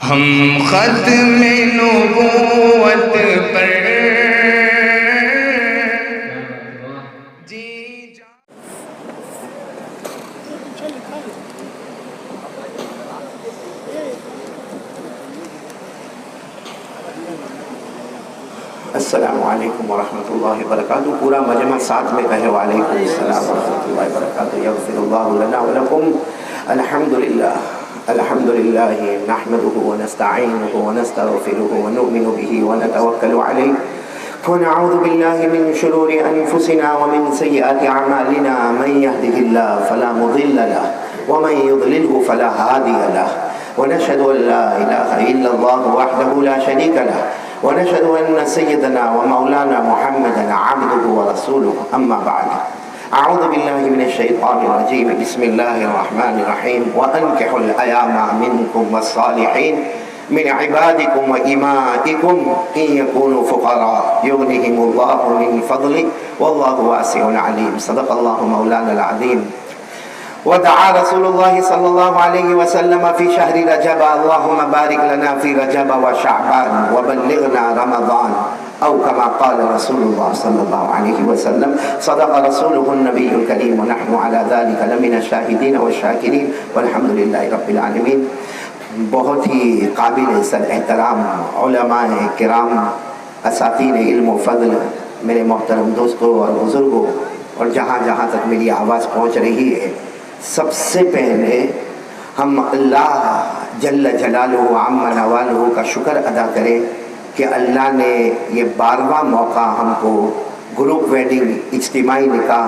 ہم ختم نبوت پر جی السلام علیکم ورحمۃ اللہ وبرکاتہ. پورا مجمع ساتھ میں کہے وعلیکم السلام ورحمۃ اللہ وبرکاتہ. یغفر اللہ لنا ولکم. الحمد للہ نحمده ونستعینه ونستغفره ونؤمن به ونتوکل علیہ ونعوذ باللہ من شرور انفسنا ومن سیئات اعمالنا. من يهده الله فلا مضل له ومن يضلله فلا هادي له. ونشهد ان لا اله الا الله وحده لا شريك له ونشهد ان سيدنا ومولانا محمدا عبده ورسوله. اما بعد. اعوذ باللہ من الشیطان الرجیم. بسم اللہ الرحمن الرحیم. وانکحوا الایام منکم والصالحین من عبادکم وإمائکم ان یکونوا فقراء یغنہم اللہ من فضلہ واللہ واسع علیم. صدق اللہ مولانا العظیم. ودعا رسول اللہ صلی اللہ علیہ وسلم فی شہر رجب اللہم بارک لنا فی رجب وشعبان وبلغنا رمضان او کما قال رسول اللہ صلی اللہ علیہ وسلم. صدق رسولہ النبی الکریم ونحن علی ذلک لمن الشاہدین والشاکرین والحمد للہ رب العالمین. بہت ہی قابل صد احترام علماء کرام، اساتذہ علم و فضل، میرے محترم دوستوں اور بزرگوں، اور جہاں جہاں تک میری آواز پہنچ رہی ہے، سب سے پہلے ہم اللہ جل جلالہ عم نوالہ کا شکر ادا کریں کہ اللہ نے یہ 12واں موقع ہم کو گروپ ویڈنگ اجتماعی نکاح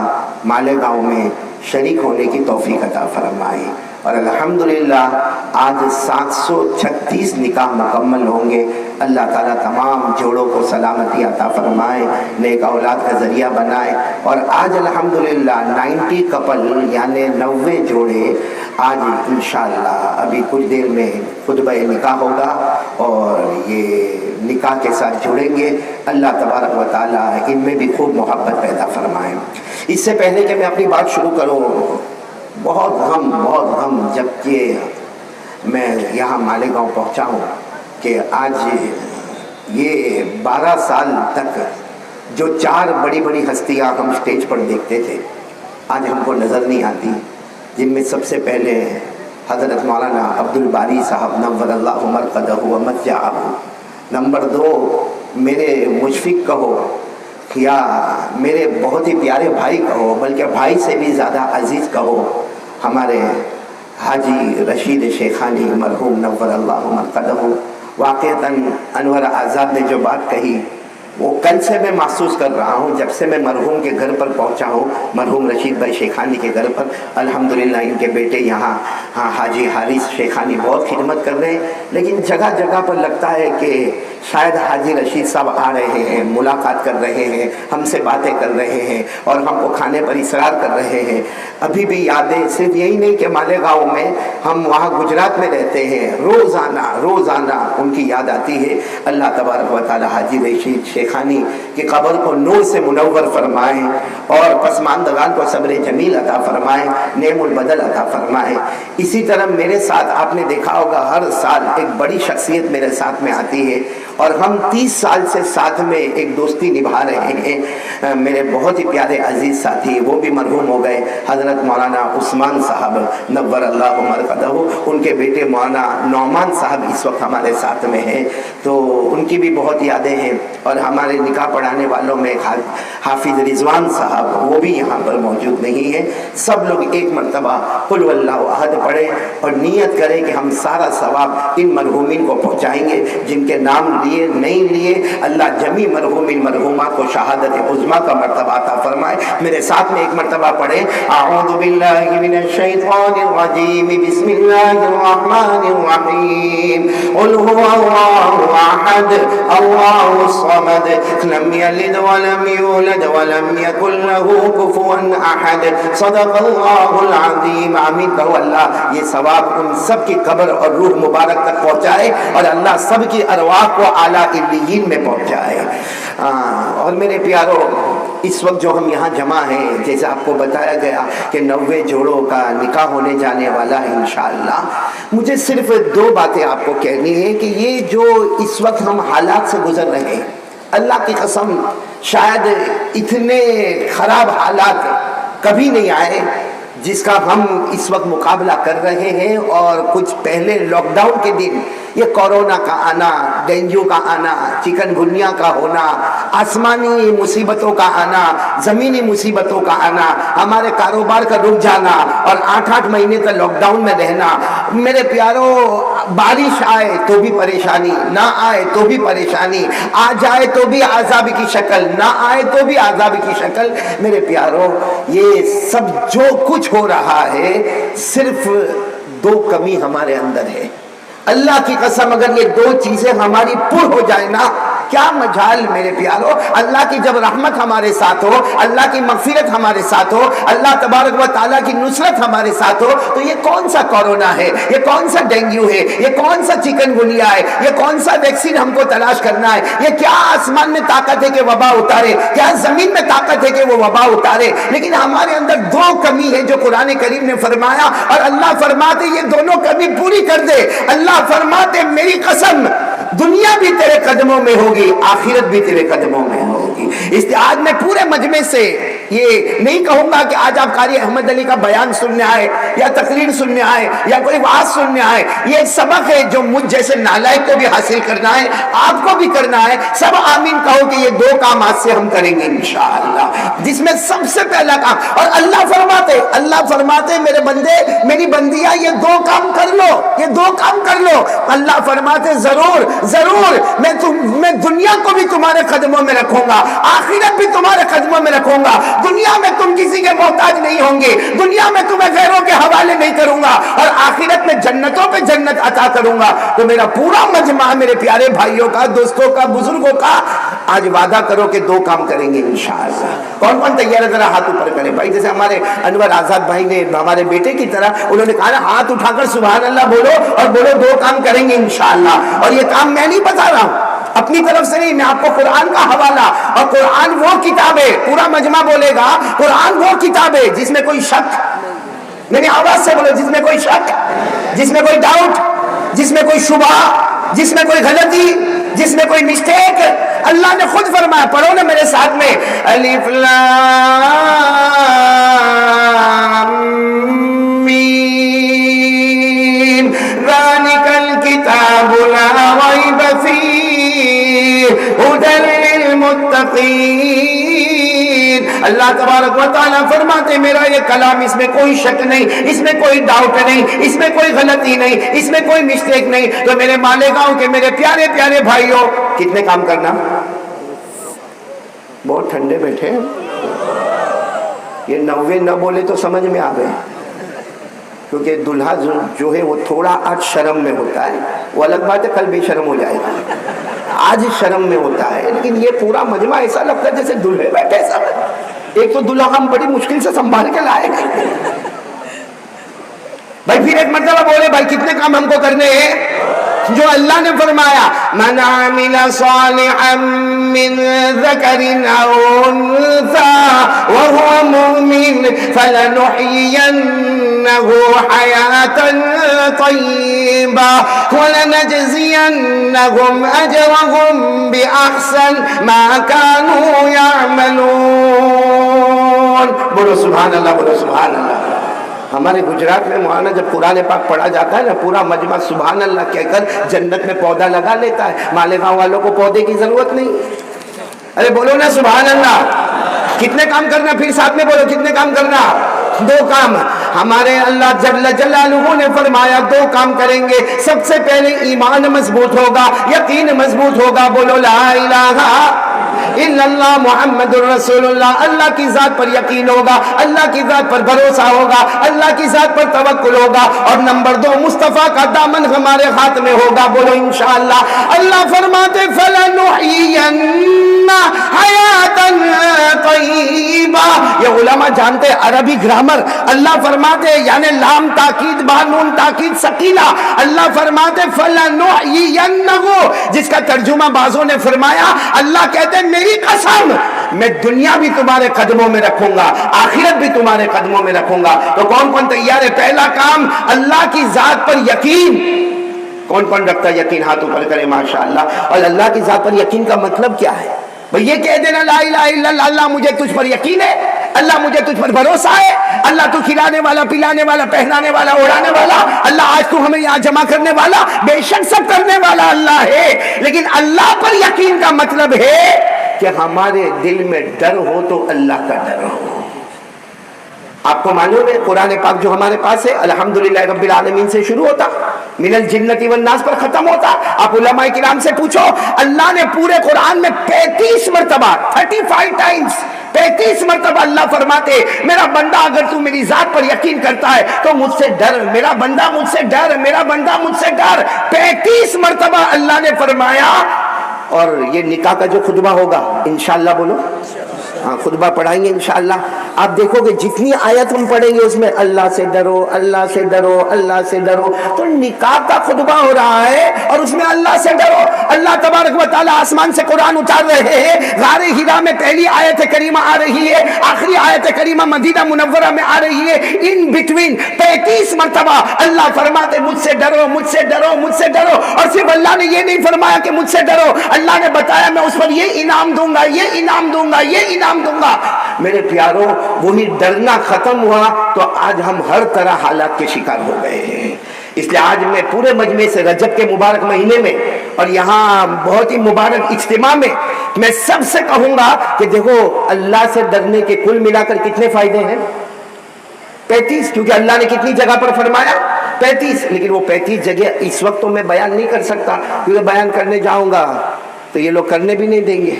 مالیگاؤں میں شریک ہونے کی توفیق عطا فرمائی. اور الحمدللہ آج 736 نکاح مکمل ہوں گے. اللہ تعالیٰ تمام جوڑوں کو سلامتی عطا فرمائے، نیک اولاد کا ذریعہ بنائے. اور آج الحمدللہ 90 کپل یعنی 90 جوڑے آج انشاءاللہ ابھی کچھ دیر میں خطبہ نکاح ہوگا اور یہ نکاح کے ساتھ جڑیں گے. اللہ تبارک و تعالیٰ ان میں بھی خوب محبت پیدا فرمائے. اس سے پہلے کہ میں اپنی بات شروع کروں، بہت غم جب کہ میں یہاں مالیگاؤں پہنچا ہوں کہ آج یہ 12 سال تک جو 4 بڑی بڑی ہستیاں ہم سٹیج پر دیکھتے تھے آج ہم کو نظر نہیں آتی، جن میں سب سے پہلے حضرت مولانا عبدالباری صاحب نور اللہ مرقدہ ومتجعہ. نمبر 2 میرے مشفق کہو یا میرے بہت ہی پیارے بھائی کہو، بلکہ بھائی سے بھی زیادہ عزیز کہو، ہمارے حاجی رشید شیخانی مرحوم نور اللہ مرقدہ. واقعتاً انور آزاد نے جو بات کہی وہ کل سے میں محسوس کر رہا ہوں. جب سے میں مرحوم کے گھر پر پہنچا ہوں، مرحوم رشید بھائی شیخانی کے گھر پر، الحمدللہ ان کے بیٹے یہاں حاجی حارث شیخانی بہت خدمت کر رہے ہیں، لیکن جگہ جگہ پر لگتا ہے کہ شاید حاجی رشید صاحب آ رہے ہیں، ملاقات کر رہے ہیں، ہم سے باتیں کر رہے ہیں اور ہم کو کھانے پر اصرار کر رہے ہیں. ابھی بھی یادیں صرف یہی نہیں کہ مالیگاؤں میں، ہم وہاں گجرات میں رہتے ہیں، روزانہ ان کی یاد آتی ہے. اللہ تبارک و تعالی حاجی رشید شیخانی کی قبر کو نور سے منور فرمائے اور پسماندگان کو صبر جمیل عطا فرمائے، نعم البدل عطا فرمائے. اسی طرح میرے ساتھ آپ نے دیکھا ہوگا ہر سال ایک بڑی شخصیت میرے ساتھ میں آتی ہے اور ہم 30 سال سے ساتھ میں ایک دوستی نبھا رہے ہیں. میرے بہت ہی پیارے عزیز ساتھی، وہ بھی مرحوم ہو گئے، حضرت مولانا عثمان صاحب نور اللہ مرقدہ. ان کے بیٹے مولانا نعمان صاحب اس وقت ہمارے ساتھ میں ہیں، تو ان کی بھی بہت یادیں ہیں. اور ہمارے نکاح پڑھانے والوں میں حافظ رضوان صاحب، وہ بھی یہاں پر موجود نہیں ہیں. سب لوگ ایک مرتبہ قل واللہ احد پڑھیں اور نیت کریں کہ ہم سارا ثواب ان مرحومین کو پہنچائیں گے جن کے نام لیے نہیں لیے. اللہ جمی مرحومین مرحومات کو شہادت عظمیٰ کا مرتبہ عطا فرمائے. میرے ساتھ میں ایک مرتبہ پڑھیں اعوذ باللہ من الشیطان الرجیم بسم اللہ الرحمن الرحیم. قل هو اللہ احد اللہ الصمد لم یلد ولم یولد ولم یکن له کفوا احد. صدق اللہ العظیم. آمین کہو. اللہ یہ ثواب ان سب کی قبر اور روح مبارک تک پہنچائے اور اللہ سب کی ارواح کو اعلیٰ علیین میں پہنچائے. اور میرے پیارو، اس وقت جو ہم یہاں جمع ہیں، جیسے آپ کو بتایا گیا کہ 90 جوڑوں کا نکاح ہونے جانے والا ہے انشاءاللہ، مجھے صرف 2 باتیں آپ کو کہنی ہے کہ یہ جو اس وقت ہم حالات سے گزر رہے ہیں، اللہ کی قسم شاید اتنے خراب حالات کبھی نہیں آئے جس کا ہم اس وقت مقابلہ کر رہے ہیں۔ اور کچھ پہلے لاک ڈاؤن کے دن یہ کورونا کا آنا، ڈینگو کا آنا، چکن گنیا کا ہونا، آسمانی مصیبتوں کا آنا، زمینی مصیبتوں کا آنا، ہمارے کاروبار کا رک جانا اور 8 مہینے تک لاک ڈاؤن میں رہنا، میرے پیاروں بارش آئے تو بھی پریشانی، نہ آئے تو بھی پریشانی، آ جائے تو بھی عذاب کی شکل، نہ آئے تو بھی عذاب کی شکل۔ میرے پیاروں یہ سب جو کچھ ہو رہا ہے صرف 2 کمی ہمارے اندر ہے۔ اللہ کی قسم اگر یہ 2 چیزیں ہماری پر ہو جائے نا، کیا مجال میرے پیارو، اللہ کی جب رحمت ہمارے ساتھ ہو، اللہ کی مغفرت ہمارے ساتھ ہو، اللہ تبارک و تعالیٰ کی نصرت ہمارے ساتھ ہو، تو یہ کون سا کورونا ہے، یہ کون سا ڈینگو ہے، یہ کون سا چکن گنیا ہے، یہ کون سا ویکسین ہم کو تلاش کرنا ہے؟ یہ کیا آسمان میں طاقت ہے کہ وبا اتارے، کیا زمین میں طاقت ہے کہ وہ وبا اتارے؟ لیکن ہمارے اندر 2 کمی ہے جو قرآن کریم نے فرمایا، اور اللہ فرماتے یہ دونوں کمی پوری کر دے۔ اللہ فرماتے میری قسم دنیا بھی تیرے قدموں میں ہوگی، آخرت بھی تیرے قدموں میں ہوگی۔ اس لیے آج میں پورے مجمع سے یہ نہیں کہوں گا کہ آج آپ قاری احمد علی کا بیان سننے آئے یا تقریر سننے آئے یا کوئی وعظ سننے آئے، یہ ایک سبق ہے جو مجھ جیسے نالائق کو بھی حاصل کرنا ہے، آپ کو بھی کرنا ہے۔ سب آمین کہو کہ یہ 2 کام آج سے ہم کریں گے انشاءاللہ، جس میں سب سے پہلا کام، اور اللہ فرماتے میرے بندے میری بندیاں یہ 2 کام کر لو، یہ 2 کام کر لو۔ اللہ فرماتے ضرور میں دنیا کو بھی تمہارے قدموں میں رکھوں گا، آخرت بھی تمہارے قدموں میں رکھوں گا۔ دنیا میں تم کسی کے محتاج نہیں ہوں گے، دنیا میں تمہیں غیروں کے حوالے نہیں کروں گا، اور آخرت میں جنتوں پہ جنت عطا کروں گا۔ تو میرا پورا مجمع میرے پیارے بھائیوں کا، دوستوں کا، بزرگوں کا، آج وعدہ کرو کہ 2 کام کریں گے انشاءاللہ۔ کون کون تیار ہے؟ ذرا ہاتھ اوپر کریں بھائی، جیسے ہمارے انور آزاد بھائی نے ہمارے بیٹے کی طرح انہوں نے کہا ہاتھ اٹھا کر سبحان اللہ بولو، اور بولو 2 کام کریں گے انشاءاللہ۔ اور یہ کام میں نہیں بتا رہا ہوں اپنی طرف سے نہیں، میں آپ کو قرآن کا حوالہ، اور قرآن وہ کتاب ہے، پورا مجمع بولے گا قرآن وہ کتاب ہے جس میں کوئی شک، میری آواز سے بولو، جس میں کوئی شک، جس میں کوئی ڈاؤٹ، جس میں کوئی شبہ، جس میں کوئی غلطی، جس میں کوئی مسٹیک، اللہ نے خود فرمایا، پڑھو نا میرے ساتھ میں، الف لام میم ذالک الکتاب لا ریب فیہ ھدی للمتقین۔ اللہ تبارک و تعالیٰ فرماتے میرا یہ کلام، اس میں کوئی شک نہیں، اس میں کوئی ڈاؤٹ نہیں، اس میں کوئی غلطی نہیں، اس میں کوئی مسٹیک نہیں۔ تو میرے مالیگاؤں کے میرے پیارے پیارے بھائیوں، کتنے کام کرنا؟ بہت ٹھنڈے بیٹھے، یہ 90 نہ بولے تو سمجھ میں آ گئے، کیونکہ دلہا جو ہے وہ تھوڑا آج شرم میں ہوتا ہے، وہ الگ بات ہے کل بے شرم ہو جائے گا، آج شرم میں ہوتا ہے، لیکن یہ پورا مجمع ایسا لگتا ہے جیسے دلہے بیٹھے سب۔ ایک تو دلہا ہم بڑی مشکل سے سنبھال کے لائے گا بھائی، پھر ایک مرتبہ بولے بھائی کتنے کام ہم کو کرنے ہیں؟ جو اللہ نے فرمایا من عمل صالحا من ذکر او انثى وهو مؤمن فلنحيينه حياة طيبة ولنجزينهم اجرهم باحسن ما كانوا يعملون۔ بولو سبحان اللہ، بولو سبحان اللہ۔ ہمارے گجرات میں مولانا جب قرآن پاک پڑھا جاتا ہے نا، پورا مجمع سبحان اللہ کہہ کر جنت میں پودا لگا لیتا ہے۔ مالیگاؤں والوں کو پودے کی ضرورت نہیں، ارے بولو نا سبحان اللہ۔ کتنے کام کرنا؟ پھر ساتھ میں بولو کتنے کام کرنا؟ 2 کام۔ ہمارے اللہ جل جلالہ نے فرمایا 2 کام کریں گے۔ سب سے پہلے ایمان مضبوط ہوگا، یقین مضبوط ہوگا، بولو لا الہ الا اللہ محمد الرسول اللہ۔ اللہ کی ذات پر یقین ہوگا، اللہ کی ذات پر بھروسہ ہوگا، اللہ کی ذات پر توکل ہوگا، اور نمبر 2 مصطفیٰ کا دامن ہمارے ہاتھ میں ہوگا، بولو انشاءاللہ۔ اللہ فرماتے فَلَنُحْيِيَنَّ حَيَاةً طَيِّبَةً۔ یہ علماء جانتے عربی گرامر، اللہ فرماتے یعنی لام تاکید با نون تاکید ثقیلہ، اللہ فرماتے فَلَنُحْيِيَنَّهُ، جس کا ترجمہ بعضوں نے فرمایا اللہ کہتے ہیں میری قسم میں دنیا بھی تمہارے قدموں میں رکھوں گا، آخرت بھی تمہارے قدموں میں رکھوں گا۔ تو کون کون تیار ہے؟ پہلا کام اللہ کی ذات پر یقین۔ کون کون رکھتا ہے یقین؟ ہاتھ اوپر کرے ماشاءاللہ۔ اور اللہ کی ذات پر یقین کا مطلب کیا ہے؟ بھئی یہ کہہ دینا لا الہ الا اللہ، اللہ مجھے تجھ پر یقین ہے، اللہ مجھے تجھ پر بھروسہ ہے، اللہ تو کھلانے والا، پلانے والا، پہنانے والا، اڑانے والا، اللہ آج تو ہمیں یہاں جمع کرنے والا، بے شک سب کرنے والا اللہ ہے۔ لیکن اللہ پر یقین کا مطلب ہے کہ ہمارے دل میں ڈر ہو تو اللہ کا ڈر ہو۔ آپ کو معلوم ہے قرآن پاک جو ہمارے پاس ہے الحمدللہ رب العالمین سے شروع ہوتا، من الجنت والناس پر ختم ہوتا۔ آپ علماء کرام سے پوچھو، اللہ نے پورے قرآن میں 35 مرتبہ 35 ٹائمز 35 مرتبہ اللہ فرماتے میرا بندہ اگر تو میری ذات پر یقین کرتا ہے تو مجھ سے ڈر، میرا بندہ مجھ سے ڈر، میرا بندہ مجھ سے ڈر۔ 35 مرتبہ اللہ نے فرمایا۔ اور یہ نکاح کا جو خطبہ ہوگا انشاءاللہ بولو، ہاں خطبہ پڑھائیں گے انشاءاللہ، آپ دیکھو گے جتنی آیت ہم پڑھیں گے اس میں اللہ سے ڈرو، اللہ سے ڈرو، اللہ سے ڈرو۔ تو نکاح کا خطبہ ہو رہا ہے اور اس میں اللہ سے ڈرو۔ اللہ تبارک و تعالیٰ آسمان سے قرآن اتار رہے ہیں، غار ہرا میں پہلی آیت کریمہ آ رہی ہے، آخری آیت کریمہ مدینہ منورہ میں آ رہی ہے، ان بٹوین 35 مرتبہ اللہ فرماتے مجھ سے ڈرو، مجھ سے ڈرو، مجھ سے ڈرو۔ اور صرف اللہ نے یہ نہیں فرمایا کہ مجھ سے ڈرو، اللہ نے بتایا میں اس پر یہ انعام دوں گا، یہ انعام دوں گا، یہ انعام دوں گا۔ میرے پیاروں وہی ڈرنا ختم ہوا تو آج ہم ہر طرح حالات کے شکار ہو گئے ہیں۔ اس لیے آج میں پورے مجمع سے رجب کے مبارک مہینے میں اور یہاں بہت ہی مبارک اجتماع میں سب سے کہوں گا کہ دیکھو اللہ سے ڈرنے کے کل ملا کر کتنے فائدے ہیں؟ 35، کیونکہ اللہ نے کتنی جگہ پر فرمایا؟ 35۔ لیکن وہ 35 جگہ اس وقت تو میں بیان نہیں کر سکتا، کیونکہ بیان کرنے جاؤں گا تو یہ لوگ کرنے بھی نہیں دیں گے،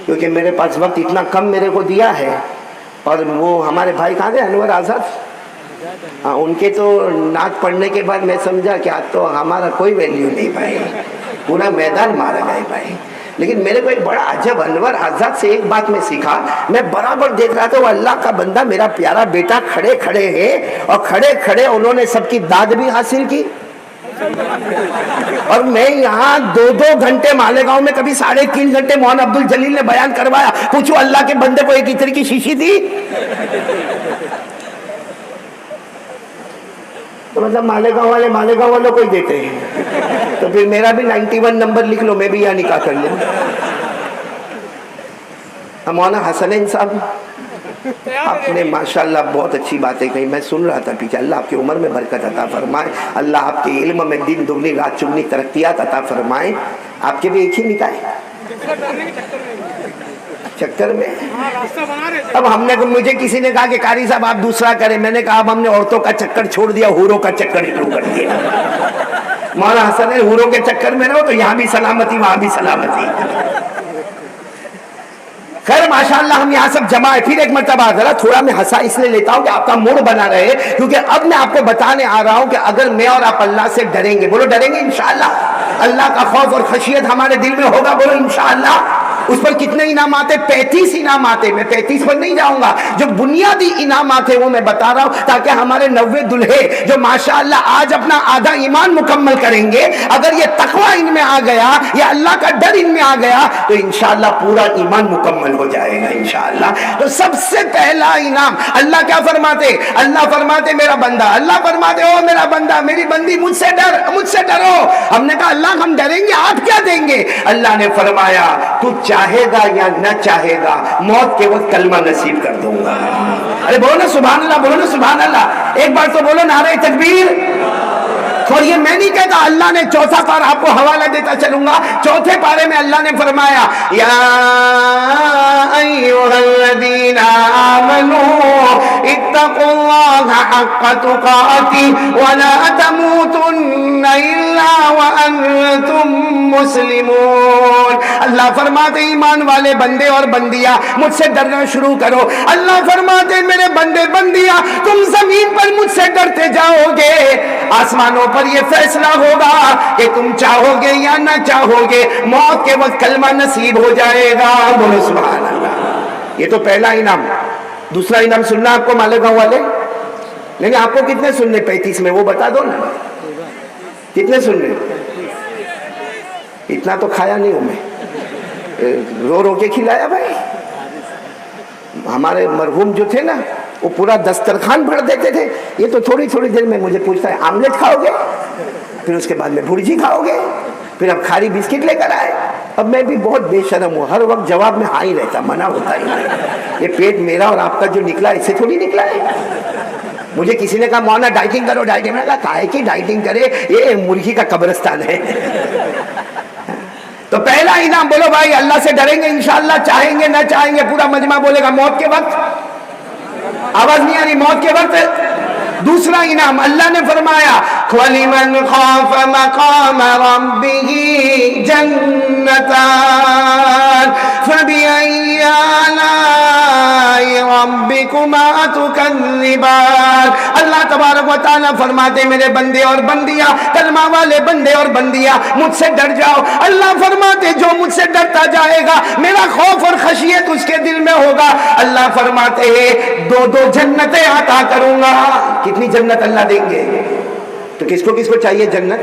کیونکہ میرے پاس وقت اتنا کم میرے کو دیا ہے۔ اور وہ ہمارے بھائی کہاں گئے؟ انور آزاد، ہاں ان کے تو نعت پڑھنے کے بعد میں سمجھا کہ آج تو ہمارا کوئی ویلیو نہیں بھائی، پورا میدان مارا گئے بھائی۔ لیکن میرے کو ایک بڑا عجب انور آزاد سے ایک بات میں سیکھا، میں برابر دیکھ رہا تھا وہ اللہ کا بندہ میرا پیارا بیٹا کھڑے کھڑے ہیں اور کھڑے کھڑے انہوں نے سب کی داد بھی حاصل کی، اور میں یہاں 2 گھنٹے مالیگاؤں میں کبھی 3.5 گھنٹے مولانا عبد الجلیل نے بیان کروایا۔ پوچھو اللہ کے بندے کو ایک عطر کی شیشی دی تو مطلب مالیگاؤں والوں کو ہی دیتے ہیں، تو پھر میرا بھی 91 نمبر لکھ لو، میں بھی یہاں نکاح کر لوں۔ مولانا حسنین صاحب آپ نے ماشاءاللہ بہت اچھی باتیں کہی، میں سن رہا تھا پیچھے۔ اللہ آپ کی عمر میں برکت عطا فرمائے، اللہ آپ کے علم میں دن دگنی رات چگنی ترقیات عطا فرمائے۔ آپ کے بھی ایک ہی نکاح ہے چکر میں؟ اب ہم نے مجھے کسی نے کہا کہ قاری صاحب آپ دوسرا کریں، میں نے کہا اب ہم نے عورتوں کا چکر چھوڑ دیا، حوروں کا چکر شروع کر دیا۔ مولانا حسن حوروں کے چکر میں رہو تو یہاں بھی سلامتی وہاں بھی سلامتی۔ خیر ماشاءاللہ ہم یہاں سب جمع ہے۔ پھر ایک مرتبہ ذرا تھوڑا میں ہنسا اس لیے لیتا ہوں کہ آپ کا موڈ بنا رہے، کیونکہ اب میں آپ کو بتانے آ رہا ہوں کہ اگر میں اور آپ اللہ سے ڈریں گے، بولو ڈریں گے انشاءاللہ، اللہ کا خوف اور خشیت ہمارے دل میں ہوگا، بولو انشاءاللہ۔ اس پر کتنے انعامات ہیں؟ 35 انعامات ہیں۔ میں 35 پر نہیں جاؤں گا، جو بنیادی انعامات ہیں وہ میں بتا رہا ہوں تاکہ ہمارے 90 دلہے جو ماشاءاللہ آج اپنا آدھا ایمان مکمل کریں گے، اگر یہ تقوی ان میں آ گیا، یہ اللہ کا ڈر ان میں آ گیا تو انشاءاللہ پورا ایمان مکمل ہو جائے گا انشاءاللہ۔ تو سب سے پہلا انعام اللہ کیا فرماتے؟ اللہ فرماتے میرا بندہ، اللہ فرماتے او میرا بندہ میری بندی مجھ سے ڈر، مجھ سے ڈرو۔ ہم نے کہا اللہ ہم ڈریں گے، آپ کیا دیں گے؟ اللہ نے فرمایا تو چاہے گا یا نہ چاہے گا موت کے وقت کلمہ نصیب کر دوں گا۔ ارے بولو نا سبحان اللہ، بولو نا سبحان اللہ، ایک بار تو بولو نعرہ تکبیر۔ اور یہ میں نہیں کہتا، اللہ نے چوتھا پارہ آپ کو حوالہ دیتا چلوں گا، چوتھے پارے میں اللہ نے فرمایا یا ایھا الذین آمنوا اتقوا اللہ حق تقاتہ ولا تموتن الا وانتم مسلمون۔ اللہ فرماتے ایمان والے بندے اور بندیاں مجھ سے ڈرنا شروع کرو۔ اللہ فرماتے میرے بندے بندیاں تم زمین پر مجھ سے ڈرتے جاؤ گے، آسمانوں پر یہ فیصلہ ہوگا کہ تم چاہو گے یا نہ چاہو گے، موت کے وقت کلمہ نصیب ہو جائے گا، بولو سبحان اللہ۔ یہ تو پہلا انعام۔ دوسرا انعام سننا آپ کو مالیگاؤں والے؟ لیکن آپ کو کتنے سننے 35 میں وہ بتا دو نا، کتنے سننے؟ اتنا تو کھایا نہیں ہوں میں، رو رو کے کھلایا بھائی۔ ہمارے مرحوم جو تھے نا وہ پورا دسترخوان بھر دیتے تھے. یہ تو تھوڑی تھوڑی دیر میں مجھے پوچھتا ہے آملیٹ کھاؤ گے, پھر اس کے بعد میں بھرجی کھاؤ گے, پھر اب کھاری بسکٹ لے کر آئے. اب میں بھی بہت بے شرم ہوں, ہر وقت جواب میں ہاں ہی رہتا, منع ہوتا ہی نہیں. یہ پیٹ میرا اور آپ کا جو نکلا اس سے تھوڑی نکلا ہے. مجھے کسی نے کہا مولانا ڈائٹنگ کرو, ڈائٹنگ. میں نے کہا کائے کی ڈائٹنگ کرے, یہ مرغی کا قبرستان ہے. تو پہلا انعام بولو بھائی اللہ سے ڈریں گے انشاءاللہ, چاہیں گے نہ چاہیں گے. پورا مجمع بولے گا موت کے وقت, آواز نہیں آ رہی, موت کے وقت. دوسرا انعام اللہ نے فرمایا وَلِمَنْ خَافَ مَقَامَ رَبِّهِ جَنَّتَانِ فَبِأَيِّ آلَاءِ رَبِّكُمَا تُكَذِّبَانِ. اللہ تبارک و تعالیٰ فرماتے میرے بندے اور بندیاں, کلمہ والے بندے اور بندیاں, مجھ سے ڈر جاؤ. اللہ فرماتے جو مجھ سے ڈرتا جائے گا میرا خوف اور خشیت اس کے دل میں ہوگا. اللہ فرماتے ہیں دو دو جنتیں عطا کروں گا. کتنی جنت اللہ دیں گے؟ تو کس کو چاہیے جنت؟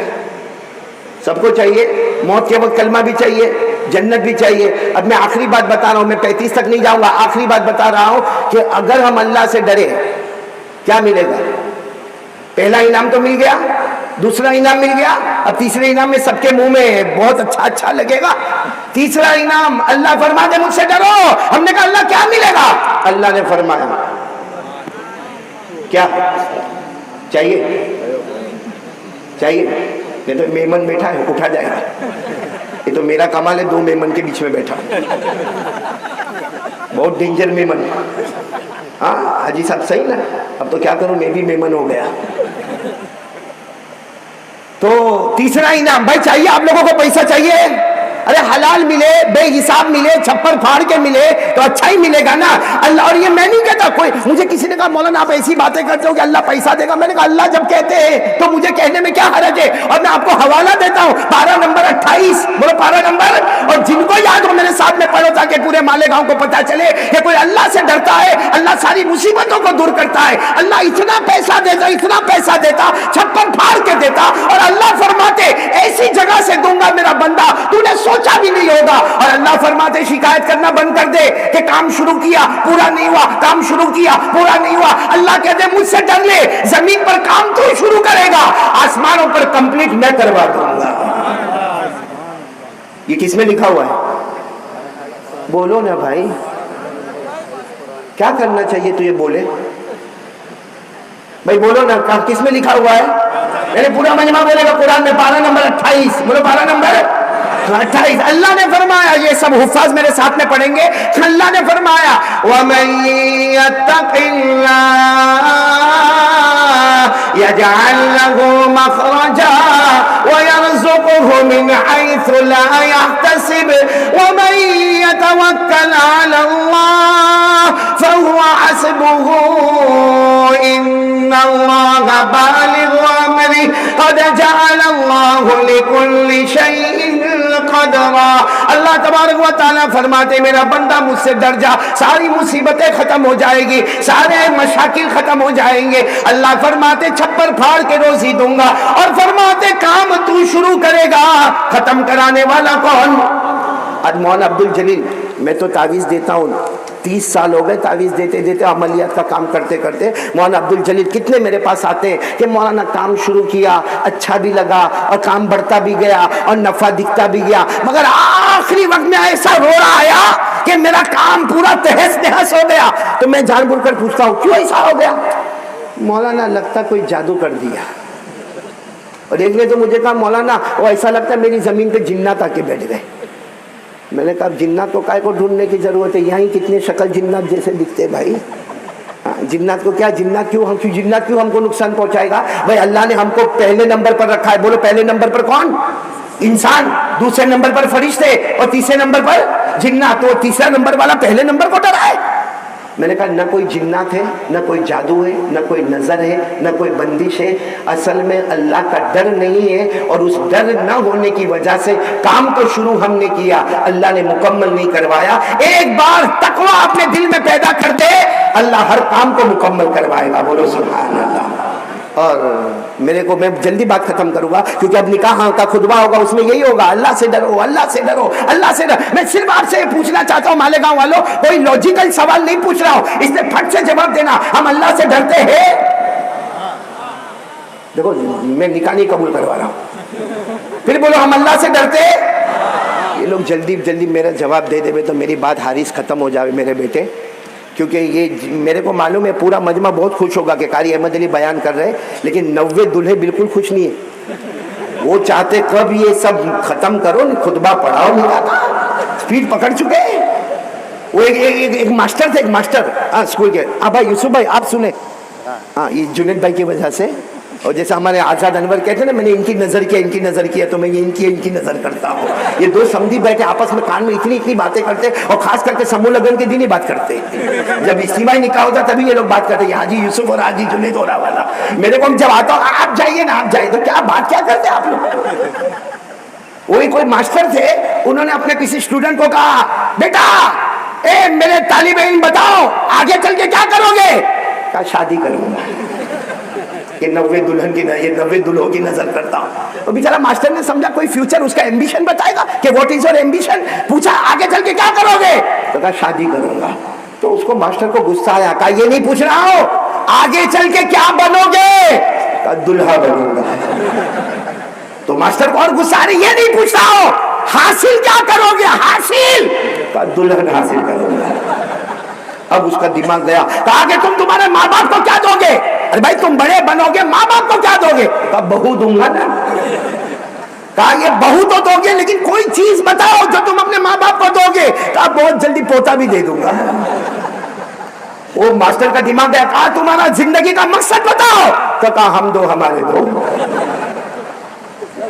سب کو چاہیے. موت کے وقت کلمہ بھی چاہیے, جنت بھی چاہیے. اب میں آخری بات بتا رہا ہوں, میں 35 تک نہیں جاؤں گا. آخری بات بتا رہا ہوں کہ اگر ہم اللہ سے ڈرے کیا ملے گا؟ پہلا انعام تو مل گیا, دوسرا انعام مل گیا, اب تیسرے انعام میں سب کے منہ میں بہت اچھا لگے گا. تیسرا انعام اللہ فرماتے مجھ سے ڈرو. ہم نے کہا اللہ کیا ملے گا؟ اللہ نے فرمایا کیا چاہیے؟ نہیں تو میمن بیٹھا ہے اٹھا جائے گا. یہ تو میرا کمال ہے, 2 میمن کے بیچ میں بیٹھا, بہت ڈینجر میمن. ہاں حاجی صاحب صحیح نا, اب تو کیا کروں میں بھی میمن ہو گیا. تو تیسرا انعام بھائی چاہیے آپ لوگوں کو, پیسہ چاہیے؟ ارے حلال ملے, بے حساب ملے, چھپر پھاڑ کے ملے تو اچھا ہی ملے گا نا. اللہ, اور یہ میں نہیں کہتا, کوئی مجھے کسی نے کہا مولانا آپ ایسی باتیں کرتے ہو کہ اللہ پیسہ دے گا. میں نے کہا اللہ جب کہتے ہیں تو مجھے کہنے میں کیا حرج ہے. اور میں آپ کو حوالہ دیتا ہوں, پارہ نمبر 28, بولو پارہ نمبر. اور جن کو یاد ہو میرے ساتھ میں پڑھو تاکہ پورے مالیگاؤں کو پتا چلے کہ کوئی اللہ سے ڈرتا ہے, اللہ ساری مصیبتوں کو دور کرتا ہے. اللہ اتنا پیسہ دیتا, اتنا پیسہ دیتا, چھپر پھاڑ کے دیتا. اور اللہ فرماتے ایسی جگہ سے دوں گا میرا بندہ تو نے سوچا بھی نہیں ہوگا. اور اللہ فرماتے شکایت کرنا بند کر دے کہ کام شروع کیا پورا نہیں ہوا, کام شروع کیا پورا نہیں ہوا. اللہ کہتے مجھ سے ڈر لے, زمین پر کام تو شروع کرے گا, آسمانوں پر کمپلیٹ میں کروا دوں گا. یہ کس میں لکھا ہوا ہے؟ بولو نا بھائی, کیا کرنا چاہیے تو یہ بولے بھائی, بولو نا کس میں لکھا ہوا ہے؟ میں نے پورا مجمع بولے گا قرآن میں پارہ نمبر 28, بولو پارہ نمبر 28. اللہ نے فرمایا, یہ سب حفاظ میرے ساتھ میں پڑھیں گے. اللہ نے فرمایا وَمَن يَتَّقِ اللَّهَ يَجْعَل لَّهُ مَخْرَجًا وَيَرْزُقْهُ مِنْ حَيْثُ لَا يَحْتَسِبُ وَمَن يَتَوَكَّلْ عَلَى اللَّهِ فَهُوَ حَسْبُهُ إِنَّ اللَّهَ بَالِغُ أَمْرِهِ قَدْ جَعَلَ اللَّهُ لِكُلِّ شَيْءٍ قدرا. اللہ تبارک و تعالیٰ فرماتے میرا بندہ مجھ سے ڈر جا, ساری مصیبتیں ختم ہو جائے گی, سارے مشاکل ختم ہو جائیں گے. اللہ فرماتے چھپر پھاڑ کے روزی دوں گا. اور فرماتے کام تو شروع کرے گا, ختم کرانے والا کون؟ مولانا عبد الجلیل, میں تو تعویذ دیتا ہوں, 30 سال ہو گئے تعویذ دیتے دیتے, عملیات کا کام کرتے کرتے. مولانا عبد الجلیل کتنے میرے پاس آتے ہیں کہ مولانا کام شروع کیا, اچھا بھی لگا اور کام بڑھتا بھی گیا اور نفع دکھتا بھی گیا, مگر آخری وقت میں ایسا روڑا آیا کہ میرا کام پورا تہس نہس ہو گیا. تو میں جان بوجھ کر پوچھتا ہوں کیوں ایسا ہو گیا؟ مولانا لگتا کوئی جادو کر دیا. اور ایک نے تو مجھے کہا مولانا وہ ایسا لگتا ہے میری زمین پہ جنات آ کے بیٹھ گئے. میں نے کہا جنات کو کائے کو ڈھونڈنے کی ضرورت ہے, یہیں کتنے شکل جنات جیسے دکھتے بھائی. جنات کو کیا, جنات کیوں ہم کو نقصان پہنچائے گا بھائی؟ اللہ نے ہم کو پہلے نمبر پر رکھا ہے. بولو پہلے نمبر پر کون؟ انسان, دوسرے نمبر پر فرشتے اور تیسرے نمبر پر جنات. تو تیسرا نمبر والا پہلے نمبر کو ڈرائے. میں نے کہا نہ کوئی جنات ہے, نہ کوئی جادو ہے, نہ کوئی نظر ہے, نہ کوئی بندش ہے. اصل میں اللہ کا ڈر نہیں ہے, اور اس ڈر نہ ہونے کی وجہ سے کام تو شروع ہم نے کیا, اللہ نے مکمل نہیں کروایا. ایک بار تقویٰ اپنے دل میں پیدا کر دے, اللہ ہر کام کو مکمل کروائے گا. بولو سبحان اللہ. اور میرے کو میں جلدی بات ختم کروں گا کیونکہ اب نکاح کا خطبہ ہوگا، اس میں یہی ہوگا اللہ سے ڈرو، اللہ سے ڈرو، اللہ سے ڈرو۔ میں صرف آپ سے یہ پوچھنا چاہتا ہوں مالیگاؤں والوں، کوئی لاجیکل سوال نہیں پوچھ رہا ہوں، اس میں پھٹ سے جواب دینا، ہم اللہ سے ڈرتے ہیں؟ دیکھو میں نکاح نہیں قبول کروا رہا ہوں، پھر بولو ہم اللہ سے ڈرتے ہیں؟ یہ لوگ جلدی جلدی میرا جواب دے دے تو میری بات حارث ختم ہو جاوے میرے بیٹے، کیونکہ یہ میرے کو معلوم ہے پورا مجمع بہت خوش ہوگا کہ قاری احمد علی بیان کر رہے ہیں، لیکن 90 دلہے بالکل خوش نہیں ہیں، وہ چاہتے کب یہ سب ختم کرو، خطبہ پڑھاؤ، نہیں آتا، سپیڈ پکڑ چکے ہیں۔ وہ ایک ماسٹر تھے، ایک ماسٹر اسکول کے، بھائی یوسف بھائی آپ سنیں، یہ جنید بھائی کی وجہ سے، اور جیسے ہمارے آزاد انور کہتے ہیں نا میں نے ان کی نظر کیا، ان کی نظر کیا، تو میں یہ ان کی نظر کرتا ہوں۔ یہ دو سمدھی بیٹھے آپس میں کان میں اتنی باتیں کرتے، اور خاص کر کے سمو لگن کے دن ہی بات کرتے، جب اجتماعی نکاح ہوتا تبھی یہ لوگ بات کرتے، یہ حاجی یوسف اور حاجی جنید اور والا۔ میرے کو جب آتا ہوں آپ جائیے نا، آپ جائیے، تو کیا بات کیا کرتے آپ لوگ؟ وہی کوئی ماسٹر تھے، انہوں نے اپنے کسی اسٹوڈنٹ کو کہا بیٹا اے میرے طالب علم بتاؤ آگے چل کے کیا کرو گے؟ کہا شادی کروں گا، یہ 90 دلہن کی، یہ 90 دلہوں کی نظر کرتا ہوں۔ تو بیچارہ ماسٹر نے سمجھا کوئی فیوچر اس کا ایمبیشن بتائے گا کہ واٹ از یور ایمبیشن، پوچھا آگے چل کے کیا کرو گے؟ تو کہا شادی کروں گا۔ تو اس کو ماسٹر کو غصہ آیا، کہا یہ نہیں پوچھ رہا ہوں آگے چل کے کیا بنو گے؟ کہا دلہا بنوں گا۔ تو ماسٹر کو اور غصہ آ رہی، یہ نہیں پوچھ رہا ہوں حاصل کیا کرو گے؟ حاصل، کہا دلہن حاصل کروں گا۔ اب اس کا دماغ گیا، کہا کہ تم تمہارے ماں باپ کو کیا دو گے؟ ارے بھائی تم بڑے بنو گے، ماں باپ کو کیا دو گے؟ کہا بہو دوں گا نا۔ کہا یہ بہو تو دو گے لیکن کوئی چیز بتاؤ جو تم اپنے ماں باپ کو دو گے۔ کہا بہت جلدی پوتا بھی دے دوں گا۔ وہ ماسٹر کا دماغ گیا، کہا تمہارا زندگی کا مقصد بتاؤ۔ تو کہا ہم دو ہمارے دو۔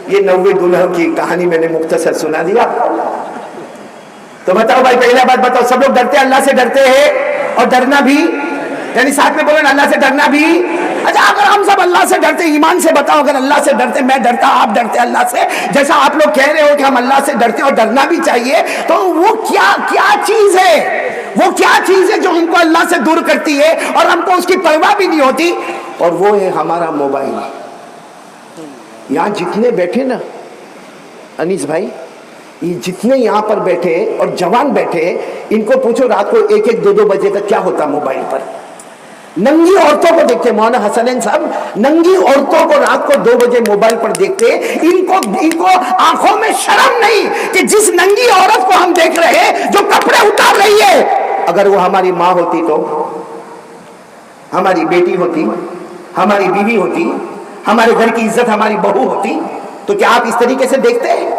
یہ 90 دلہوں کی کہانی میں نے مختصر سنا دیا۔ تو بتاؤ بھائی، پہلا بات بتاؤ، سب لوگ ڈرتے، اللہ سے ڈرتے ہیں، اور ڈرنا بھی، یعنی ساتھ میں بولو نا اللہ سے ڈرنا بھی۔ اچھا اگر ہم سب اللہ سے ڈرتے، ایمان سے بتاؤ، اگر اللہ سے ڈرتے، میں ڈرتا، آپ ڈرتے اللہ سے، جیسا آپ لوگ کہہ رہے ہو کہ ہم اللہ سے ڈرتے اور ڈرنا بھی چاہیے، تو وہ کیا چیز ہے، وہ کیا چیز ہے جو ہم کو اللہ سے دور کرتی ہے اور ہم کو اس کی پرواہ بھی نہیں ہوتی؟ اور وہ ہے ہمارا موبائل۔ یہاں جتنے بیٹھے نا انیس بھائی، یہ جتنے یہاں پر بیٹھے اور جوان بیٹھے، ان کو پوچھو رات کو 1-2 بجے تک کیا ہوتا موبائل پر؟ ننگی عورتوں کو دیکھتے، مولانا حسنین صاحب ننگی عورتوں کو رات کو 2 بجے موبائل پر دیکھتے، ان کو آنکھوں میں شرم نہیں کہ جس ننگی عورت کو ہم دیکھ رہے ہیں جو کپڑے اتار رہی ہے، اگر وہ ہماری ماں ہوتی، تو ہماری بیٹی ہوتی، ہماری بیوی ہوتی، ہمارے گھر کی عزت ہماری بہو ہوتی، تو کیا آپ اس طریقے سے دیکھتے ہیں؟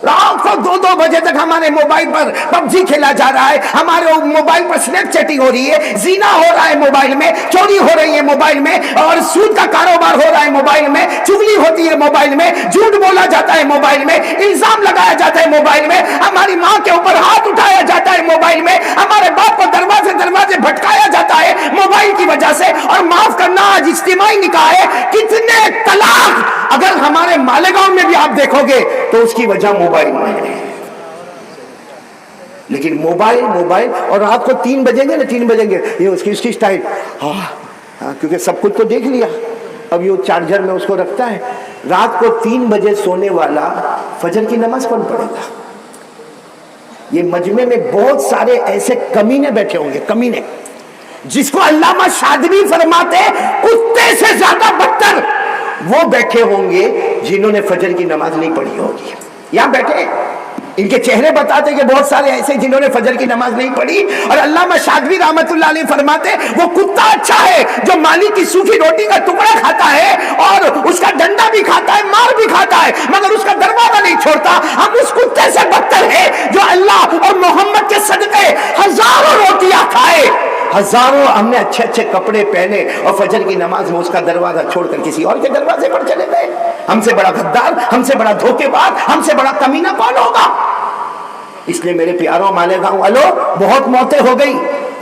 رات کو 2 بجے تک ہمارے موبائل پر پب جی کھیلا جا رہا ہے، ہمارے موبائل پر سنیپ چیٹنگ ہو رہی ہے، زنا ہو رہا ہے موبائل میں، چوری ہو رہی ہے موبائل میں، اور سود کا کاروبار ہو رہا ہے موبائل میں، چغلی ہوتی ہے موبائل میں، جھوٹ بولا جاتا ہے موبائل میں، الزام لگایا جاتا ہے موبائل میں، ہماری ماں کے اوپر ہاتھ اٹھایا جاتا ہے موبائل میں، ہمارے باپ کو دروازے بھٹکایا جاتا ہے موبائل کی وجہ سے، اور معاف کرنا آج اجتماعی نکاح ہے، کتنے طلاق اگر ہمارے مالیگاؤں میں بھی آپ دیکھو گے تو اس کی وجہ موبائل میں ہے۔ لیکن موبائل اور رات کو 3 بجیں گے نا، 3 بجیں گے، یہ اس کی سٹائل، کیونکہ سب کچھ تو دیکھ لیا، اب یہ چارجر میں اس کو رکھتا ہے، رات کو 3 بجے سونے والا فجر کی نماز کون پڑھے گا؟ یہ مجمع میں بہت سارے ایسے کمینے بیٹھے ہوں گے، کمینے، جس کو علامہ شاذلی فرماتے کتے سے زیادہ بدتر وہ بیٹھے ہوں گے جنہوں نے فجر کی نماز نہیں پڑھی ہوگی۔ یہاں بیٹھے ان کے چہرے بتاتے کہ بہت سارے ایسے جنہوں نے فجر کی نماز نہیں پڑھی، اور علامہ شاذلی رحمت اللہ علیہ فرماتے وہ کتا اچھا ہے جو مالی کی سوکھی روٹی کا ٹکڑا کھاتا ہے اور اس کا ڈنڈا بھی کھاتا ہے، مار بھی کھاتا ہے، مگر اس کا دروازہ نہیں چھوڑتا۔ ہم اس کتے سے بدتر ہیں جو اللہ اور محمد کے صدقے ہزاروں روٹیاں کھائے، ہزاروں ہم نے اچھے کپڑے پہنے، اور فجر کی نماز میں اس کا دروازہ چھوڑ کر کسی اور کے دروازے پر چلے گئے۔ ہم سے بڑا غدار، ہم سے بڑا دھوکے باز، ہم سے بڑا کمینہ کون ہوگا؟ اس لیے میرے پیاروں مالیگاؤں والوں، بہت موتیں ہو گئی،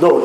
2।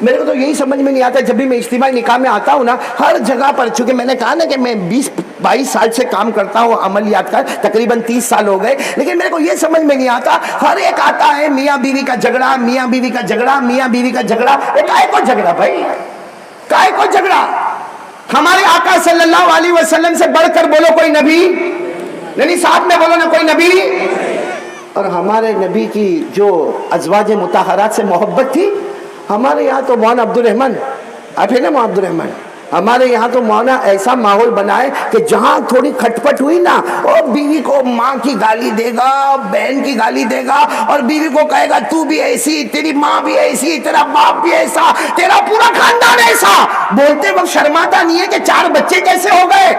میرے کو تو یہی سمجھ میں نہیں آتا، جب بھی میں اجتماعی نکاح میں آتا ہوں نا، ہر جگہ پر، چونکہ میں نے کہا نا کہ میں 20-22 سال سے کام کرتا ہوں عملیات کا، تقریباً 30 سال ہو گئے، لیکن میرے کو یہ سمجھ میں نہیں آتا، ہر ایک آتا ہے میاں بیوی کا جھگڑا، میاں بیوی کا جھگڑا، میاں بیوی کا جھگڑا. کائے کو جھگڑا بھائی، کائے کو جھگڑا؟ ہمارے آقا صلی اللہ علیہ وسلم سے بڑھ کر بولو کوئی نبی نہیں، ساتھ میں بولو نا کوئی نبی. اور ہمارے نبی کی جو ازواج مطہرات سے محبت تھی، ہمارے یہاں تو مولانا عبد الرحمن، آپ ہے نا مولانا عبد الرحمن، ہمارے یہاں تو مولانا ایسا ماحول بنائے کہ جہاں تھوڑی کھٹپٹ ہوئی نا، اور بیوی کو ماں کی گالی دے گا، بہن کی گالی دے گا، اور بیوی کو کہے گا تو بھی ایسی، تیری ماں بھی ایسی، تیرا باپ بھی ایسا، تیرا پورا خاندان ایسا. بولتے وقت شرماتا نہیں ہے کہ 4 بچے کیسے ہو گئے.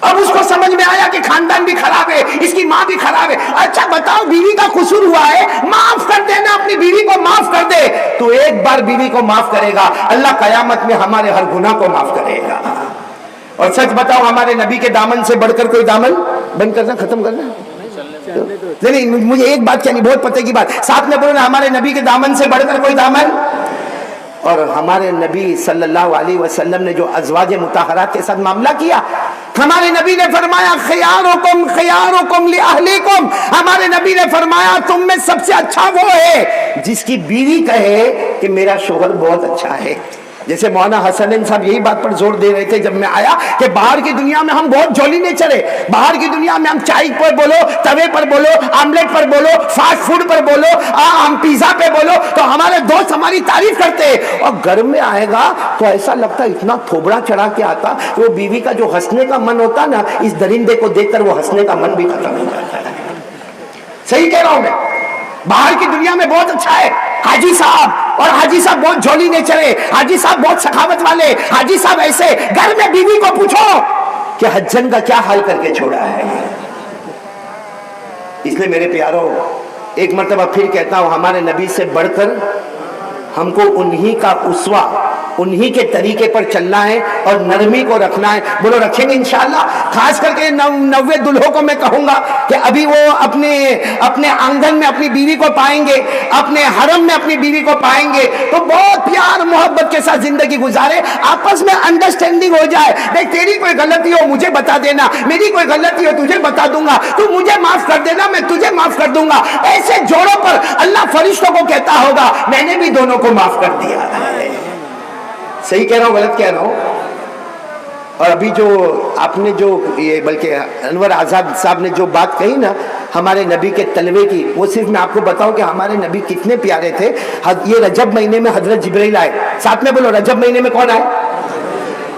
اب اس کو سمجھ میں آیا کہ خاندان بھی خراب ہے، اس کی ماں بھی خراب ہے. اچھا بتاؤ، بیوی کا قصور ہوا ہے، معاف کر دینا، اپنی بیوی کو معاف کر دے. تو ایک بار بیوی کو معاف کرے گا، اللہ قیامت میں ہمارے ہر گناہ کو معاف کرے گا. اور سچ بتاؤ، ہمارے نبی کے دامن سے بڑھ کر کوئی دامن بند کرنا، ختم کرنا نہیں. مجھے ایک بات کہنی، بہت پتے کی بات، ساتھ میں بولنا، ہمارے نبی کے دامن سے بڑھ کر کوئی دامن. اور ہمارے نبی صلی اللہ علیہ وسلم نے جو ازواج مطہرات کے ساتھ معاملہ کیا، ہمارے نبی نے فرمایا خیارکم خیارکم لأہلیکم. ہمارے نبی نے فرمایا تم میں سب سے اچھا وہ ہے جس کی بیوی کہے کہ میرا شوہر بہت اچھا ہے. جیسے مولانا حسنین صاحب یہی بات پر زور دے رہے تھے جب میں آیا کہ باہر کی دنیا میں ہم بہت جولی نیچر ہے. باہر کی دنیا میں ہم چائے پر بولو، توے پر بولو، آملیٹ پر بولو، فاسٹ فوڈ پر بولو، ہم پیزا پہ بولو، تو ہمارے دوست ہماری تعریف کرتے ہیں. اور گھر میں آئے گا تو ایسا لگتا اتنا تھوبڑا چڑھا کے آتا کہ وہ بیوی کا جو ہنسنے کا من ہوتا نا، اس درندے کو دیکھ کر وہ ہنسنے کا من بھی ختم ہو جاتا ہے. صحیح کہہ رہا ہوں میں؟ باہر کی دنیا میں بہت اچھا ہے حاجی صاحب، اور حاجی صاحب بہت جولی نیچر ہے، حاجی صاحب بہت سخاوت والے، حاجی صاحب ایسے. گھر میں بیوی کو پوچھو کہ حجن کا کیا حال کر کے چھوڑا ہے. اس لیے میرے پیاروں، ایک مرتبہ پھر کہتا ہوں، ہمارے نبی سے بڑھ کر ہم کو انہی کا اسوہ، انہی کے طریقے پر چلنا ہے اور نرمی کو رکھنا ہے. بولو رکھیں گے انشاءاللہ. خاص کر کے 90 دلہوں کو میں کہوں گا کہ ابھی وہ اپنے آنگن میں اپنی بیوی کو پائیں گے، اپنے حرم میں اپنی بیوی کو پائیں گے، تو بہت پیار محبت کے ساتھ زندگی گزارے، آپس میں انڈرسٹینڈنگ ہو جائے. دیکھ تیری کوئی غلطی ہو مجھے بتا دینا، میری کوئی غلطی ہو تجھے بتا دوں گا، تو مجھے معاف کر دینا، میں تجھے معاف کر دوں گا. ایسے جوڑوں پر اللہ فرشتوں کو کہتا ہوگا میں نے بھی دونوں کو معاف کر دیا ہے. صحیح کہہ رہا ہوں غلط کہہ رہا ہوں؟ اور ابھی جو آپ نے جو یہ بلکہ انور آزاد صاحب نے جو بات کہی نا ہمارے نبی کے تلوے کی، وہ صرف میں آپ کو بتاؤں کہ ہمارے نبی کتنے پیارے تھے. یہ رجب مہینے میں حضرت جبرائیل آئے، ساتھ میں بولو رجب مہینے میں کون آئے؟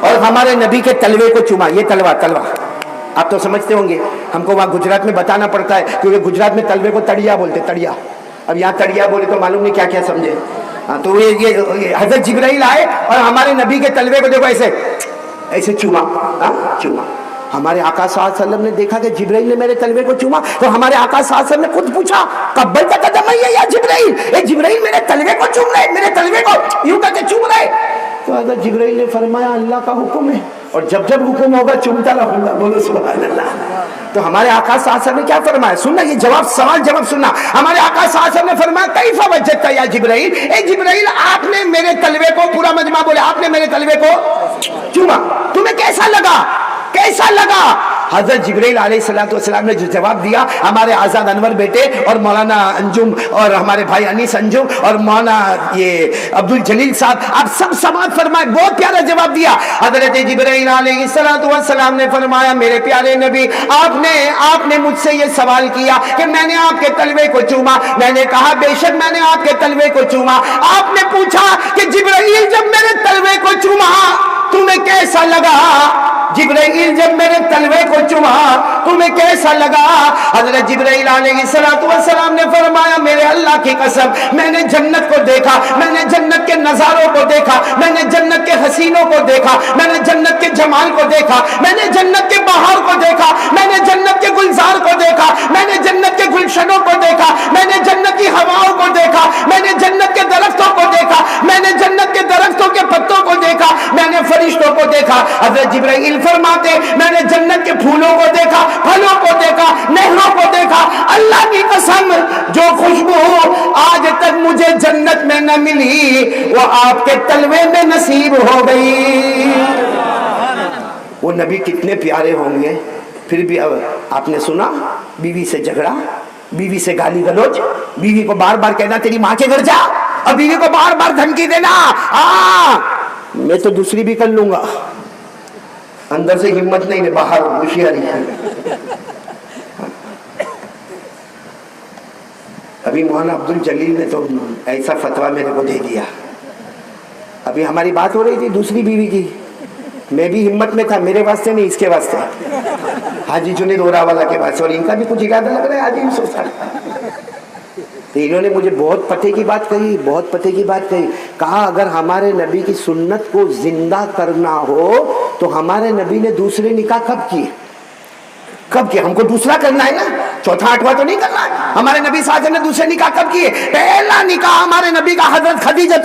اور ہمارے نبی کے تلوے کو چوما. یہ تلوا آپ تو سمجھتے ہوں گے، ہم کو وہاں گجرات میں بتانا پڑتا ہے کیونکہ گجرات میں تلوے کو تڑیا بولتے، تڑیا. اب یہاں تڑیا بولے تو معلوم نہیں کیا کیا سمجھے. تو یہ حضرت جبرائیل آئے اور ہمارے نبی کے تلوے کو دیکھو ایسے چوما. ہمارے آقا صلی اللہ علیہ وسلم نے دیکھا کہ جبرائیل نے میرے تلوے کو چوما، تو ہمارے آقا صلی اللہ علیہ وسلم نے خود پوچھا قبلت قدمی یا جبرائیل، اے جبرائیل میرے تلوے کو چوم رہے، میرے تلوے کو یوں کر کے چوم رہے. تو حضرت جبرائیل نے فرمایا اللہ کا حکم ہے اور جب جب حکم ہوگا چومتا رہوں گا. بولو سبحان اللہ. تو ہمارے آقا صلی اللہ علیہ وسلم نے کیا فرمایا؟ سننا یہ جواب، سوال جواب سننا. ہمارے آقا صلی اللہ علیہ وسلم نے فرمایا کیف وجدت یا جبرائیل، اے جبرائیل آپ نے میرے تلوے کو، پورا مجمع بولے آپ نے میرے تلوے کو چوما، تمہیں کیسا لگا؟ کیسا لگا؟ حضرت جبرائیل علیہ السلام نے جو جواب دیا، ہمارے آزاد انور بیٹے اور مولانا انجم اور ہمارے بھائی انیس انجم اور مولانا یہ عبد الجلیل صاحب، آپ سب سماعت فرمائے، بہت پیارا جواب دیا. حضرت جبرائیل علیہ السلام نے فرمایا میرے پیارے نبی آپ نے مجھ سے یہ سوال کیا کہ میں نے آپ کے تلوے کو چوما. میں نے کہا بے شک میں نے آپ کے تلوے کو چوما. آپ نے پوچھا کہ جبرائیل جب میرے تلوے کو چوما تمہیں کیسا لگا؟ جبرائیل جب میرے تلوے کو چوما تمہیں کیسا لگا؟ حضرت جبرائیل علیہ السلام نے فرمایا میرے اللہ کی قسم میں نے جنت کو دیکھا، میں نے جنت کے نظاروں کو دیکھا، میں نے جنت کے حسینوں کو دیکھا، میں نے جنت کے جمال کو دیکھا، میں نے جنت کے بہار کو دیکھا، میں نے جنت کے گلزار کو دیکھا، میں نے جنت کے گلشنوں کو دیکھا، میں نے جنت کی ہواؤں کو دیکھا، میں نے جنت کے درختوں کو دیکھا، میں نے جنت کے درختوں کے پتوں کو دیکھا، میں نے فرشتوں کو دیکھا. حضرت جبرائیل فرماتے میں نے جنت کے پھولوں کو دیکھا، پھلوں کو دیکھا، نہروں کو دیکھا، اللہ کی قسم جو خوشبو آج تک مجھے جنت میں نہ ملی وہ آپ کے تلوے میں نصیب ہو گئی۔ وہ نبی کتنے پیارے ہوں گے، پھر بھی اب آپ نے سنا بیوی سے جھگڑا، بیوی سے گالی گلوچ، بیوی کو بار بار کہنا تیری ماں کے گھر جا، اور بیوی کو بار بار دھمکی دینا میں تو دوسری بھی کر لوں گا، اندر سے ہمت نہیں، باہر ہوشیاری۔ ابھی مولانا عبد الجلیل نے تو ایسا فتویٰ میرے کو دے دیا، ابھی ہماری بات ہو رہی تھی دوسری بیوی کی، میں بھی ہمت میں تھا، میرے واسطے نہیں اس کے واسطے، حاجی جنید اورا والا کے واسطے، اور ان کا بھی کچھ ارادہ لگ رہا ہے حاجی یوسف صاحب۔ تو انہوں نے مجھے بہت پتے کی بات کہی، بہت پتے کی بات کہی، کہا اگر ہمارے نبی کی سنت کو زندہ کرنا ہو تو ہمارے نبی نے دوسرے نکاح کب کیے؟ کب کیا؟ ہم کو دوسرا کرنا ہے نا، چوتھا آٹھواں تو نہیں کرنا ہے۔ ہمارے نبی صلی اللہ علیہ وسلم نے دوسرے نکاح کب کیے؟ پہلا نکاح ہمارے نبی کا حضرت خدیجہ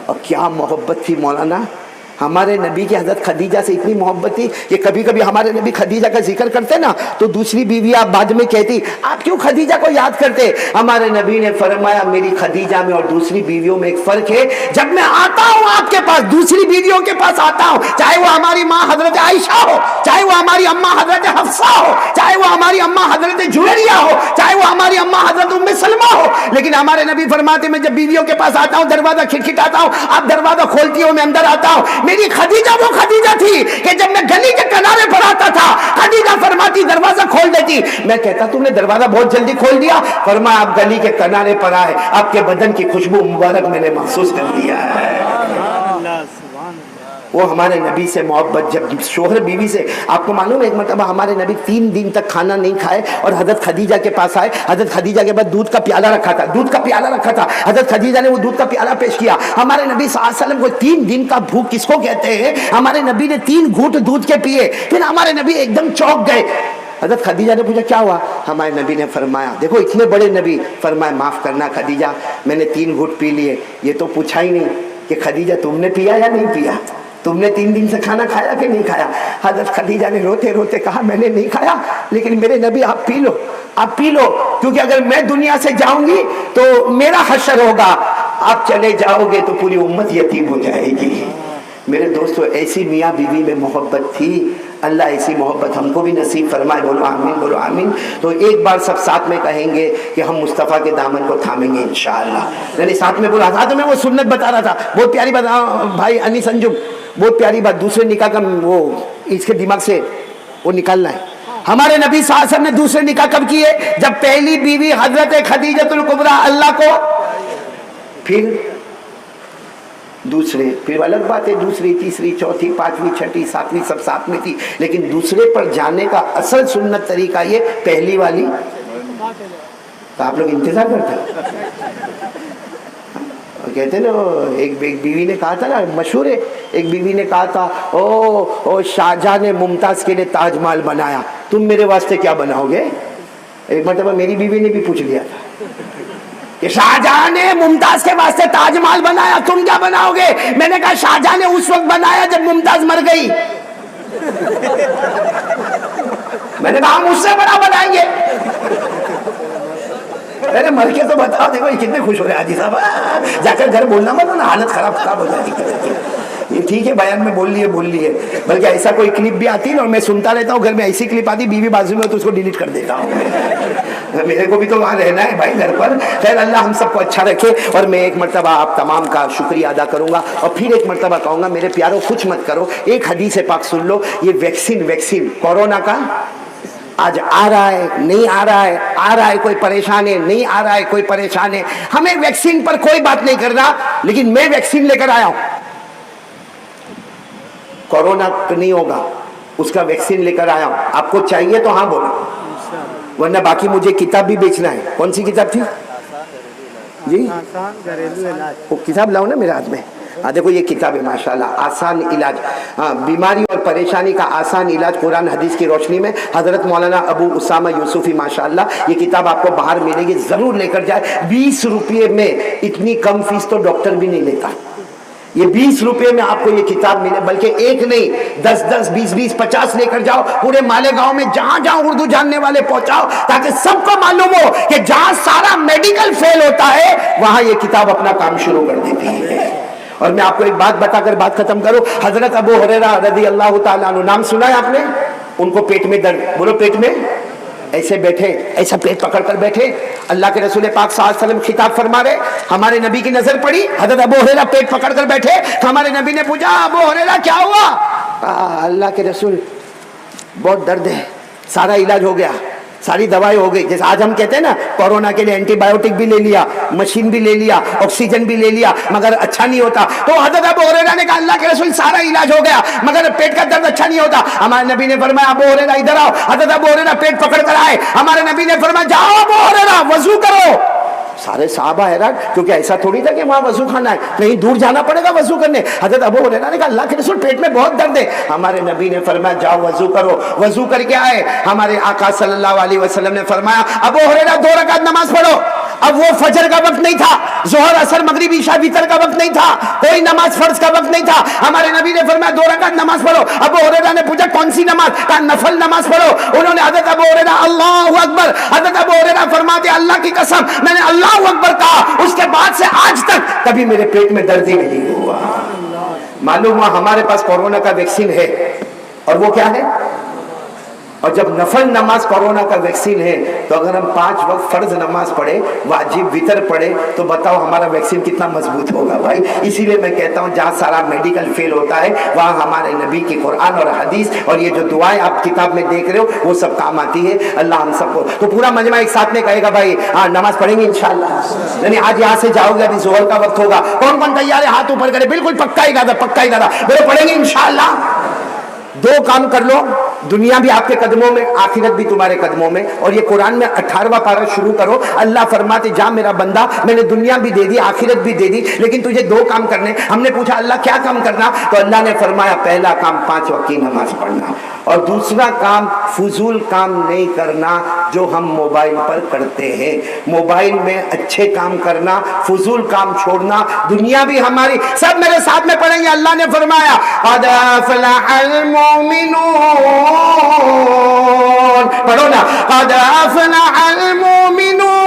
اور کیا محبت تھی مولانا، ہمارے نبی کی حضرت خدیجہ سے اتنی محبت تھی کہ کبھی کبھی ہمارے نبی خدیجہ کا ذکر کرتے نا تو دوسری بیوی آپ بعد میں کہتی آپ کیوں خدیجہ کو یاد کرتے؟ ہمارے نبی نے فرمایا میری خدیجہ میں اور دوسری بیویوں میں ایک فرق ہے، جب میں آتا ہوں آپ کے پاس، دوسری بیویوں کے پاس آتا ہوں، چاہے وہ ہماری ماں حضرت عائشہ ہو، چاہے وہ ہماری اماں حضرت حفصہ ہو، چاہے وہ ہماری اماں حضرت جویریہ ہو، چاہے وہ ہماری اماں حضرت ام سلمہ ہو، لیکن ہمارے نبی فرماتے میں جب بیویوں کے پاس آتا ہوں دروازہ کھٹکھٹاتا ہوں، آپ دروازہ کھولتی ہو میں اندر آتا ہوں، میری خدیجہ وہ خدیجہ تھی کہ جب میں گلی کے کنارے پر آتا تھا خدیجہ فرماتی دروازہ کھول دیتی، میں کہتا تم نے دروازہ بہت جلدی کھول دیا، فرمایا آپ گلی کے کنارے پر آئے، آپ کے بدن کی خوشبو مبارک میں نے محسوس کر دیا ہے۔ وہ ہمارے نبی سے محبت، جب شوہر بیوی سے، آپ کو معلوم ہے ایک مرتبہ ہمارے نبی 3 دن تک کھانا نہیں کھائے اور حضرت خدیجہ کے پاس آئے، حضرت خدیجہ کے بعد دودھ کا پیالہ رکھا تھا، دودھ کا پیالہ رکھا تھا، حضرت خدیجہ نے وہ دودھ کا پیالہ پیش کیا، ہمارے نبی صلی اللہ علیہ وسلم کو 3 دن کا بھوک کس کو کہتے ہیں، ہمارے نبی نے 3 گھونٹ دودھ کے پیے، پھر ہمارے نبی ایک دم چونک گئے، حضرت خدیجہ نے پوچھا کیا ہوا، ہمارے نبی نے فرمایا، دیکھو اتنے بڑے نبی، فرمایا معاف کرنا خدیجہ میں نے 3 گھونٹ پی لیے، یہ تو پوچھا ہی نہیں کہ خدیجہ تم نے پیا یا نہیں پیا، تم نے 3 دن سے کھانا کھایا کہ نہیں کھایا؟ حضرت خدیجہ نے روتے روتے کہا میں نے نہیں کھایا، لیکن میرے نبی آپ پی لو، آپ پی لو، کیونکہ اگر میں دنیا سے جاؤں گی تو میرا حشر ہوگا، آپ چلے جاؤ گے تو پوری امت یتیم ہو جائے گی۔ میرے دوستو ایسی میاں بیوی میں محبت تھی، اللہ ایسی محبت ہم کو بھی نصیب فرمائے، بولو آمین، بولو آمین۔ تو ایک بار سب ساتھ میں کہیں گے کہ ہم مصطفیٰ کے دامن کو تھامیں گے انشاءاللہ، یعنی ساتھ میں بولو، حضرت میں وہ سنت بتا رہا تھا، بہت پیاری بات بھائی انیس انجم، بہت پیاری بات، دوسرے نکاح کا وہ اس کے دماغ سے وہ نکالنا ہے۔ ہمارے نبی صلی اللہ علیہ وسلم نے دوسرے نکاح کب کیے؟ جب پہلی بیوی حضرت خدیجہ الکبریٰ اللہ کو، پھر دوسرے، پھر الگ بات ہے دوسری، تیسری، چوتھی، پانچویں، چھٹی، ساتویں سب ساتھ میں تھی، لیکن دوسرے پر جانے کا اصل سنت طریقہ یہ پہلی والی، تو آپ لوگ انتظار کرتے ہیں، کہتے ہیں نا ایک بیوی نے کہا تھا نا، مشہور ہے، ایک بیوی نے کہا تھا او شاہجہاں نے ممتاز کے لیے تاج محل بنایا، تم میرے واسطے کیا بناؤ گے؟ ایک مرتبہ میری بیوی نے بھی پوچھ لیا تھا کہ شاہجہاں نے ممتاز کے واسطے تاج محل بنایا، تم کیا بناؤ گے؟ میں نے کہا شاہجہاں نے اس وقت بنایا جب ممتاز مر گئی، میں نے کہا ہم اس سے بڑا بنائیں گے، ارے مر کے تو بتاؤ، دیکھو یہ کتنے خوش ہو رہے حاجی صاحب، جا کر گھر بولنا مت نا، حالت خراب ہو جاتی ہے، یہ ٹھیک ہے بیان میں بول لیے، بلکہ ایسا کوئی کلپ بھی آتی ہے اور میں سنتا رہتا ہوں، گھر میں ایسی کلپ آتی بیوی بازو میں تو اس کو ڈیلیٹ کر دیتا ہوں، میرے کو بھی تو وہاں رہنا ہے بھائی گھر پر۔ خیر اللہ ہم سب کو اچھا رکھے، اور میں ایک مرتبہ آپ تمام کا شکریہ ادا کروں گا، اور پھر ایک مرتبہ کہوں گا میرے پیاروں کچھ مت کرو، ایک حدیث پاک سن لو، یہ ویکسین کورونا کا آج آ رہا ہے، نہیں آ رہا ہے، آ رہا ہے کوئی پریشان ہے، نہیں آ رہا ہے کوئی پریشان ہے، ہمیں ویکسین پر کوئی بات نہیں کرنا، لیکن میں ویکسین لے کر آیا ہوں، کورونا نہیں ہوگا، اس کا ویکسین لے کر آیا ہوں، آپ کو چاہیے تو ہاں بولو، ورنہ باقی مجھے کتاب بھی بیچنا ہے۔ کون سی کتاب تھی جی؟ وہ کتاب لاؤ نا میرے ہاتھ میں، دیکھو یہ کتاب ہے ماشاءاللہ، آسان علاج، بیماری اور پریشانی کا آسان علاج قرآن حدیث کی روشنی میں، حضرت مولانا ابو اسامہ یوسفی ماشاءاللہ، یہ کتاب آپ کو باہر ملے گی، ضرور لے کر جائے، 20 روپے میں، اتنی کم فیس تو ڈاکٹر بھی نہیں لیتا، یہ 20 روپے میں آپ کو یہ کتاب ملے، بلکہ ایک نہیں 10 10 20 20 50 لے کر جاؤ، پورے مالیگاؤں میں جہاں جہاں اردو جاننے والے پہنچاؤ، تاکہ سب کو معلوم ہو کہ جہاں سارا میڈیکل فیل ہوتا ہے وہاں یہ کتاب اپنا کام شروع کر دیتی ہے۔ اور میں آپ کو ایک بات بتا کر بات ختم کروں، حضرت ابو ہریرہ رضی اللہ تعالیٰ عنہ، نام سنا ہے آپ نے؟ ان کو پیٹ میں درد، بولو پیٹ میں، ایسے بیٹھے، ایسا پیٹ پکڑ کر بیٹھے، اللہ کے رسول پاک صلی اللہ علیہ وسلم خطاب فرما رہے، ہمارے نبی کی نظر پڑی، حضرت ابو ہریرہ پیٹ پکڑ کر بیٹھے، تو ہمارے نبی نے پوچھا ابو ہریرہ کیا ہوا؟ اللہ کے رسول بہت درد ہے، سارا علاج ہو گیا، ساری دوائی ہو گئی، جیسے آج ہم کہتے ہیں نا کورونا کے لیے اینٹی بایوٹک بھی لے لیا، مشین بھی لے لیا، آکسیجن بھی لے لیا، مگر اچھا نہیں ہوتا۔ تو حضرت ابو ہریرہ نے کہا اللہ کے رسول سارا علاج ہو گیا مگر پیٹ کا درد اچھا نہیں ہوتا۔ ہمارے نبی نے فرمایا ابو ہریرہ ادھر آؤ۔ حضرت ابو ہریرہ پیٹ پکڑ کر آئے، ہمارے نبی نے فرمایا جاؤ ابو ہریرہ وضو کرو۔ سارے صحابہ حیران، کیونکہ ایسا تھوڑی تھا کہ وہاں وضو کھانا ہے، کہیں دور جانا پڑے گا وضو کرنے۔ حضرت ابو ہریرہ نے کہا اللہ کے رسول پیٹ میں بہت درد ہے۔ ہمارے نبی نے فرمایا جاؤ وضو کرو۔ وضو کر کے آئے، ہمارے آقا صلی اللہ علیہ وسلم نے فرمایا ابو ہریرہ 2 رکعت نماز پڑھو۔ اب وہ فجر کا وقت نہیں تھا، ظہر اثر مغرب عشاء وتر کا وقت نہیں تھا، کوئی نماز فرض کا وقت نہیں تھا۔ ہمارے نبی نے فرمایا 2 رکعت نماز پڑھو۔ ابو ہریرہ نے پوچھا کون سی نماز؟ کہا نفل نماز پڑھو۔ انہوں نے حضرت ابو ہریرہ اللہ اکبر، حضرت ابو ہریرہ فرماتے اللہ کی قسم میں نے اللہ اکبر کہا، اس کے بعد سے آج تک کبھی میرے پیٹ میں درد ہی نہیں ہوا۔ معلوم ہوا ہمارے پاس کورونا کا ویکسین ہے، اور وہ کیا ہے؟ اور جب نفل نماز کورونا کا ویکسین ہے تو اگر ہم 5 وقت فرض نماز پڑھے، واجب وتر پڑھے، تو بتاؤ ہمارا ویکسین کتنا مضبوط ہوگا بھائی۔ اسی لیے میں کہتا ہوں جہاں سارا میڈیکل فیل ہوتا ہے وہاں ہمارے نبی کی قرآن اور حدیث اور یہ جو دعائیں آپ کتاب میں دیکھ رہے ہو وہ سب کام آتی ہے۔ اللہ ہم سب کو، تو پورا مجمع ایک ساتھ میں کہے گا بھائی ہاں نماز پڑھیں گے انشاءاللہ، یعنی آج یہاں سے جاؤ گے، ابھی ظہر کا وقت ہوگا، کون کون تیار ہے ہاتھ اوپر کرے، بالکل پکا ارادہ، پکا ارادہ، بولو پڑھیں گے انشاءاللہ۔ 2 کام کر لو، دنیا بھی آپ کے قدموں میں، آخرت بھی تمہارے قدموں میں۔ اور یہ قرآن میں 18واں پارہ شروع کرو، اللہ فرماتے جا میرا بندہ میں نے دنیا بھی دے دی آخرت بھی دے دی، لیکن تجھے 2 کام کرنے۔ ہم نے پوچھا اللہ کیا کام کرنا؟ تو اللہ نے فرمایا پہلا کام 5 وقت کی نماز پڑھنا، اور دوسرا کام فضول کام نہیں کرنا جو ہم موبائل پر کرتے ہیں، موبائل میں اچھے کام کرنا، فضول کام چھوڑنا۔ دنیا بھی ہماری، سب میرے ساتھ میں پڑھیں گے، اللہ نے فرمایا قد افلح المؤمنون، پڑھو نا، قد افلح المؤمنون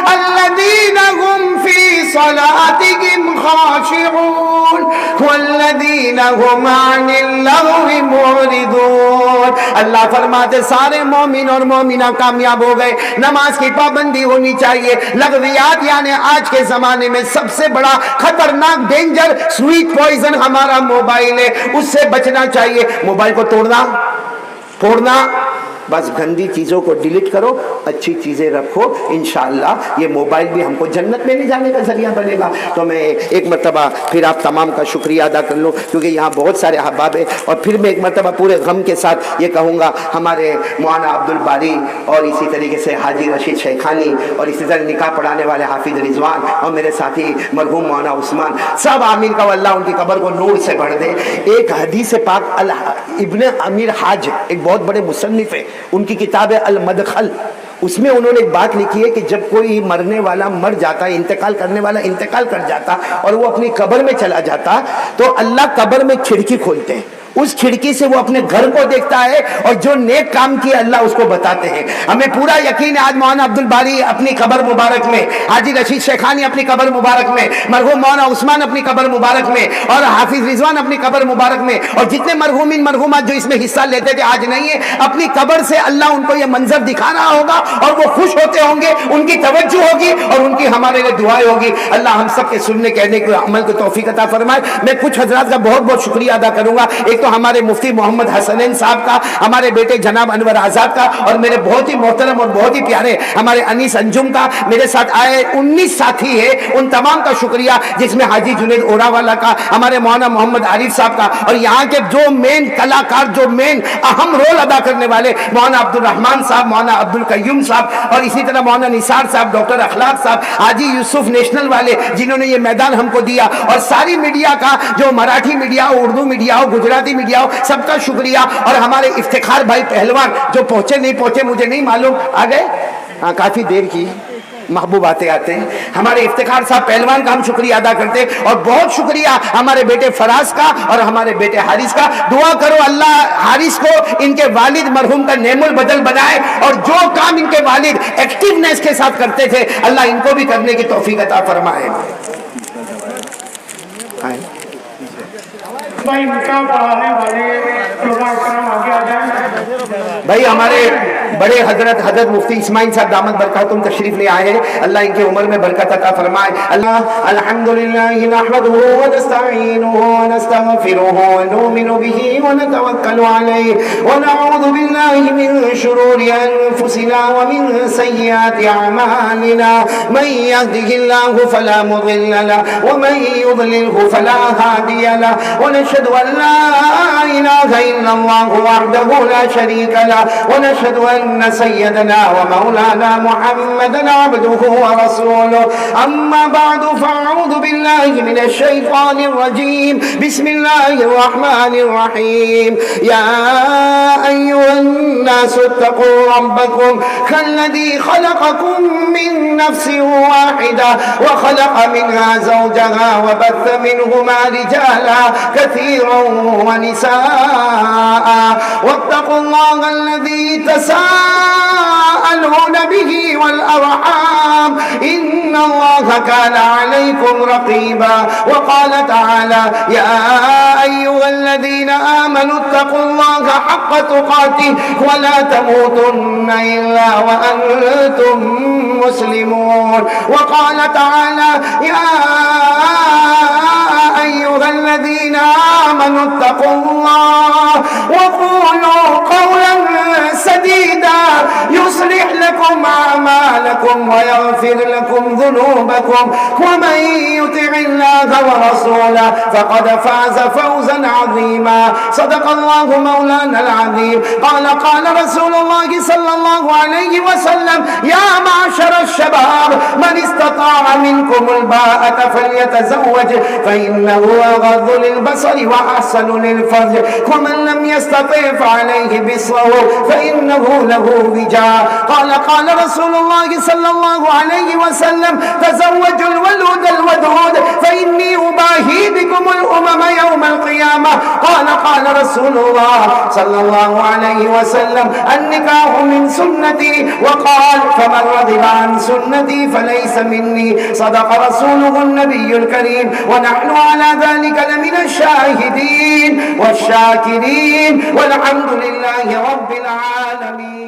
الذين هم في صلاتهم خاشعون والذين هم عن اللغو معرضون۔ اللہ فرماتے سارے مومن اور مومنہ کامیاب ہو گئے، نماز کی پابندی ہونی چاہیے۔ لغویات یعنی آج کے زمانے میں سب سے بڑا خطرناک ڈینجر سویٹ پوائزن ہمارا موبائل ہے، اس سے بچنا چاہیے۔ موبائل کو توڑنا پھوڑنا، بس گندی چیزوں کو ڈیلیٹ کرو، اچھی چیزیں رکھو، انشاءاللہ یہ موبائل بھی ہم کو جنت میں لے جانے کا ذریعہ بنے گا۔ تو میں ایک مرتبہ پھر آپ تمام کا شکریہ ادا کر لوں، کیونکہ یہاں بہت سارے احباب ہیں، اور پھر میں ایک مرتبہ پورے غم کے ساتھ یہ کہوں گا ہمارے مولانا عبد الباری اور اسی طریقے سے حاجی رشید شیخانی اور اسی طرح نکاح پڑھانے والے حافظ رضوان اور میرے ساتھی مرحوم مولانا عثمان، سب آمین کا اللہ ان کی قبر کو نور سے بھر دے۔ ایک حدیث پاک ابن امیر حاج ایک بہت بڑے مصنف ہے، ان کی کتاب ہے المدخل، اس میں انہوں نے ایک بات لکھی ہے کہ جب کوئی مرنے والا مر جاتا ہے، انتقال کرنے والا انتقال کر جاتا اور وہ اپنی قبر میں چلا جاتا تو اللہ قبر میں کھڑکی کھولتے ہیں، اس کھڑکی سے وہ اپنے گھر کو دیکھتا ہے اور جو نیک کام کیا اللہ اس کو بتاتے ہیں۔ ہمیں پورا یقین ہے آج مولانا عبد الباری اپنی قبر مبارک میں، حاجی رشید شیخانی اپنی قبر مبارک میں، مرحوم مولانا عثمان اپنی قبر مبارک میں، اور حافظ رضوان اپنی قبر مبارک میں، اور جتنے مرحومین مرحومات جو اس میں حصہ لیتے تھے آج نہیں ہے، اپنی قبر سے اللہ ان کو یہ منظر دکھا رہا ہوگا اور وہ خوش ہوتے ہوں گے، ان کی توجہ ہوگی اور ان کی ہمارے لیے دعائیں ہوگی۔ اللہ ہم سب کے سننے کہنے کے عمل کو توفیق عطا فرمائے۔ میں کچھ حضرات کا بہت بہت شکریہ ادا کروں گا، ایک تو ہمارے مفتی محمد حسنین صاحب کا، ہمارے بیٹے جناب انور آزاد کا، اور میرے بہت ہی محترم اور بہت ہی پیارے ہمارے انیس انجم کا، میرے ساتھ آئے 19 ساتھی ہے، ان تمام کا شکریہ، جس میں حاجی جنید اورا والا کا، ہمارے مولانا محمد عارف صاحب کا، اور یہاں کے جو مین کلاکار، جو مین اہم رول ادا کرنے والے مولانا عبد الرحمان صاحب، مولانا عبد القیوم صاحب، اور اسی طرح مولانا نثار صاحب، ڈاکٹر اخلاق صاحب، حاجی یوسف نیشنل والے جنہوں نے یہ میدان ہم کو دیا، اور ساری میڈیا کا، جو مراٹھی میڈیا ہو، اردو میڈیا ہو، گجراتی میڈیا ہو، سب کا شکریہ، اور ہمارے افتخار بھائی پہلوان جو پہنچے نہیں پہنچے مجھے نہیں معلوم، آ گئے؟ ہاں کافی دیر کی، محبوب آتے آتے ہمارے افتخار صاحب پہلوان کا ہم شکریہ ادا کرتے، اور بہت شکریہ ہمارے بیٹے فراز کا اور ہمارے بیٹے حارث کا. دعا کرو اللہ حارث کو ان کے والد مرحوم کا نعم البدل بنائے، اور جو کام ان کے والد ایکٹیونیس کے ساتھ کرتے تھے اللہ ان کو بھی کرنے کی توفیق عطا فرمائے. بھائی نکاح پڑھانے والے علماء کرام آگے آ جائیں. بھائی ہمارے بڑے حضرت مفتی اسماعیل صاحب دامت برکاتہم تشریف لے آئے ہیں، اللہ ان کی عمر میں برکت عطا فرمائے. اللہ الحمدللہ نحمده ونستعینه ونستغفره ونؤمن به ونتوکل علیہ ونعوذ باللہ من شرور انفسنا ومن سیئات اعمالنا من يهده الله فلا مضل له ومن يضلله فلا هادي له ونشهد ان لا اله الا الله وحده لا شريك له ونشهد أن سيدنا ومولانا محمدا عبده ورسوله. أما بعد فأعوذ بالله من الشيطان الرجيم. بسم الله الرحمن الرحيم. يا أيها الناس اتقوا ربكم الذي خلقكم من نفس واحدة وخلق منها زوجها وبث منهما رجالا كثيرا ونساء واتقوا الله الذي تساءلون به والأرحام إن الله كان عليكم رقيبا. وقال تعالى يا أيها الذين آمنوا اتقوا الله حق تقاته ولا تموتن إلا وأنتم مسلمون. وقال تعالى يا أيها الذين آمنوا اتقوا الله وقولوا قولا سديدا يصلح لكم أعمالكم ويغفر لكم ذنوبكم ومن يطع الله ورسوله فقد فاز فوزا عظيما. صدق الله مولانا العظيم. قال رسول الله صلى الله عليه وسلم يا معشر الشباب من استطاع منكم الباءة فليتزوج فإنه أغض للبصر وأحسن للفرج ومن لم يستطع فعليه بالصوم فإنه له وجاء. قال رسول الله صلى الله عليه وسلم تزوجوا الولود الودود فإني أباهي بكم الأمم يوم القيامة. قال رسول الله صلى الله عليه وسلم النكاح من سنتي وقال فمن رغب عن سنتي فليس مني. صدق رسوله النبي الكريم ونحن على ذلك لمن الشاهدين والشاكرين والحمد لله رب العالمين.